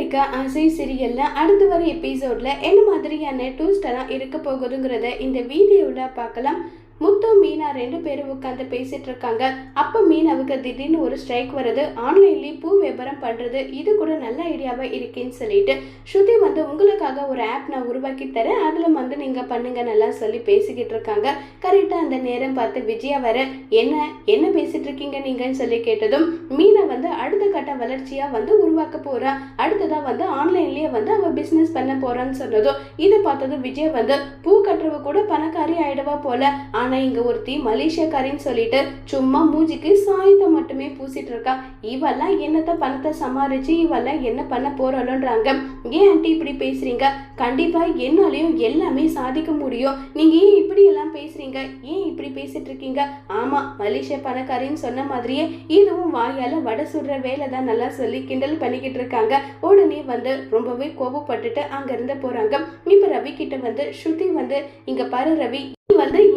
பூர்விகா ஆசை சீரியல்ல அடுத்து வர எபிசோட்ல என்ன மாதிரியான ட்விஸ்ட் எல்லாம் இருக்க போகுதுங்கிறத இந்த வீடியோவில் பார்க்கலாம். முத்து மீனா 2 பேரும் உட்காந்து பேசிட்டு இருக்காங்க. அப்ப மீனாவுக்கு திடீர்னு ஒரு ஸ்ட்ரைக் வருது. ஆன்லைன்லயே பூ வியாபாரம் பண்றது இது கூட நல்ல ஐடியாவா இருக்கேன்னு சொல்லிட்டு ஸ்ருதி உங்களுக்காக ஒரு ஆப் நான் உருவாக்கி தரேன், அதுல நீங்க பண்ணுங்க நல்லா சொல்லி பேசிக்கிட்டு இருக்காங்க. கரெக்டா அந்த நேரம் பார்த்து விஜயா வர என்ன என்ன பேசிட்டு இருக்கீங்க நீங்கன்னு சொல்லி கேட்டதும் மீனா அடுத்த கட்ட வளர்ச்சியா உருவாக்க போறா, அடுத்ததா ஆன்லைன்லயே அவ பிசினஸ் பண்ண போறான்னு சொன்னதும் இதை பார்த்ததும் விஜயா பூ கட்டுறவ கூட பணக்காரி ஆயிடுவா போல, ஆனா இங்க ஒருத்தி மலேசியாக்காரின்னு சொல்லிட்டு சும்மா மூஞ்சிக்கு சாயத்தை மட்டுமே பூசிட்டு இருக்கா, இவெல்லாம் என்னத்த பணத்தை சமாளிச்சு இவெல்லாம் என்ன பண்ண போறாளோன்றாங்க. ஏன் ஆண்டி இப்படி பேசுறீங்க, கண்டிப்பா என்னாலையும் எல்லாமே சாதிக்க முடியும், நீங்க ஏன் இப்படி எல்லாம் பேசுறீங்க, ஏன் இப்படி பேசிட்டு இருக்கீங்க, ஆமா மலேசியா பணக்காரின்னு சொன்ன மாதிரியே இதுவும் வாயால வடை சுடுற வேலை தான் நல்லா சொல்லி கிண்டல் பண்ணிக்கிட்டு இருக்காங்க. உடனே ரொம்பவே கோபப்பட்டுட்டு அங்க இருந்து போறாங்க. இப்ப ரவி கிட்ட ஸ்ருதி இங்க பாரு ரவி,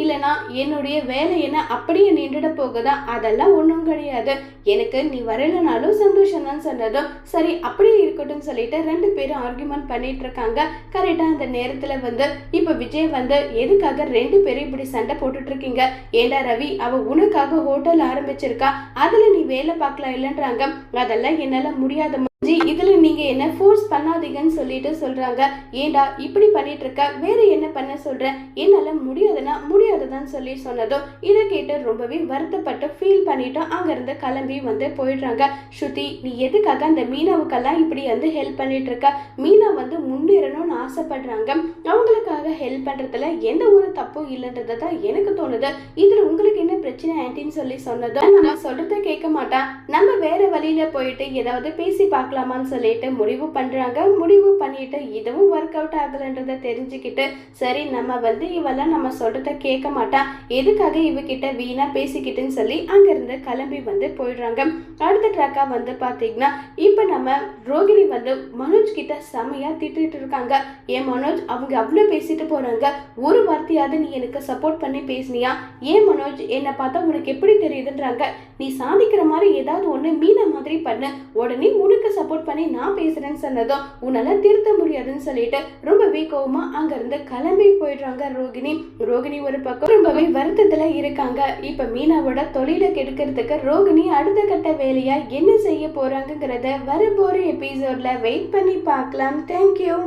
இல்லனா என்னுடைய வேலை என்ன அப்படியே நின்றுட போகுதா, அதெல்லாம் ஒண்ணும் கிடையாது, எனக்கு நீ வரலனாலும் சந்தோஷம் தான் சொன்னதும் சரி அப்படியே இருக்கட்டும் சொல்லிட்டு 2 பேரும் ஆர்குமெண்ட் பண்ணிட்டு இருக்காங்க. கரெக்டா அந்த நேரத்துல இப்ப விஜய் எதுக்காக 2 பேரும் இப்படி சண்டை போட்டுட்டு இருக்கீங்க, ஏண்டா ரவி அவ உனக்காக ஹோட்டல் ஆரம்பிச்சிருக்கா, அதுல நீ வேலை பார்க்கலாம் இல்லைன்றாங்க. அதெல்லாம் என்னால முடியாத இதுல நீங்க என்ன ஃபோர்ஸ் பண்ணாதீங்கன்னு சொல்லிட்டு சொல்றாங்க. ஏண்டா இப்படி பண்ணிட்டு இருக்க, வேற என்ன பண்ண சொல்ற, என்னால முடியாதுன்னா முடியாதுதான் சொல்லி சொன்னதும் இதை கேட்டு ரொம்பவே வருத்தப்பட்டு ஃபீல் பண்ணிட்டு அங்க இருந்து கிளம்பி போயிடுறாங்க. ஸ்ருதி நீ எதுக்காக அந்த மீனாவுக்கெல்லாம் இப்படி ஹெல்ப் பண்ணிட்டு இருக்க, மீனா முன்னேறணும்னு ஆசைப்படுறாங்க, அவங்களுக்காக ஹெல்ப் பண்றதுல எந்த ஒரு தப்பும் இல்லைன்றதான் எனக்கு தோணுது, இதுல உங்களுக்கு என்ன பிரச்சனை ஆன்டின்னு சொல்லி சொன்னதும் நம்ம சொல்றத கேட்க மாட்டான், நம்ம வேற வழியில போயிட்டு ஏதாவது பேசி பார்க்கலாமான்னு சொல்லிட்டு முடிவு பண்றாங்க. முடிவு பண்ணிட்டு இதுவும் ஒர்க் அவுட் ஆகலன்றத தெரிஞ்சுக்கிட்டு சரி நம்ம இவெல்லாம் நம்ம சொல்றத கேட்க மாட்டா, எதுக்காக இவகிட்ட வீணா பேசிக்கிட்டுன்னு சொல்லி அங்க இருந்து கிளம்பி போயிடுறாங்க. அடுத்த ட்ராக்கா பாத்தீங்கன்னா இப்ப நம்ம ரோகிணி மனோஜ் கிட்ட செமையா திட்டிட்டு இருக்காங்க. ஏன் மனோஜ் அவங்க அவ்வளவு பேசிட்டு போறாங்க, ஒரு வார்த்தையாவது நீ எனக்கு சப்போர்ட் பண்ணி பேசினியா, ஏன் மனோஜ் என்னை பார்த்தா உனக்கு எப்படி தெரியுதுன்றாங்க, நீ சாதிக்கிற மாதிரி ஏதாவது ஒண்ணு மீனா மாதிரி பண்ண, உடனே உனக்கு சப்போர்ட் பண்ணி நான் பேசுறேன்னு சொன்னதும் உன்னால திருத்த முடியாதுன்னு சொல்லிட்டு ரொம்பவே கோவமா அங்க இருந்து கிளம்பி போயிடுறாங்க ரோகிணி. ரோகிணி ஒரு பக்கம் ரொம்பவே வருத்தத்துல இருக்காங்க. இப்ப மீனாவோட தொழிலை கெடுக்கிறதுக்கு ரோகிணி அடுத்த கட்ட வேலையா என்ன செய்ய போறாங்கிறத வரப்போற எபிசோட்ல வெயிட் பண்ணி பார்க்கலாம். தேங்க்யூ.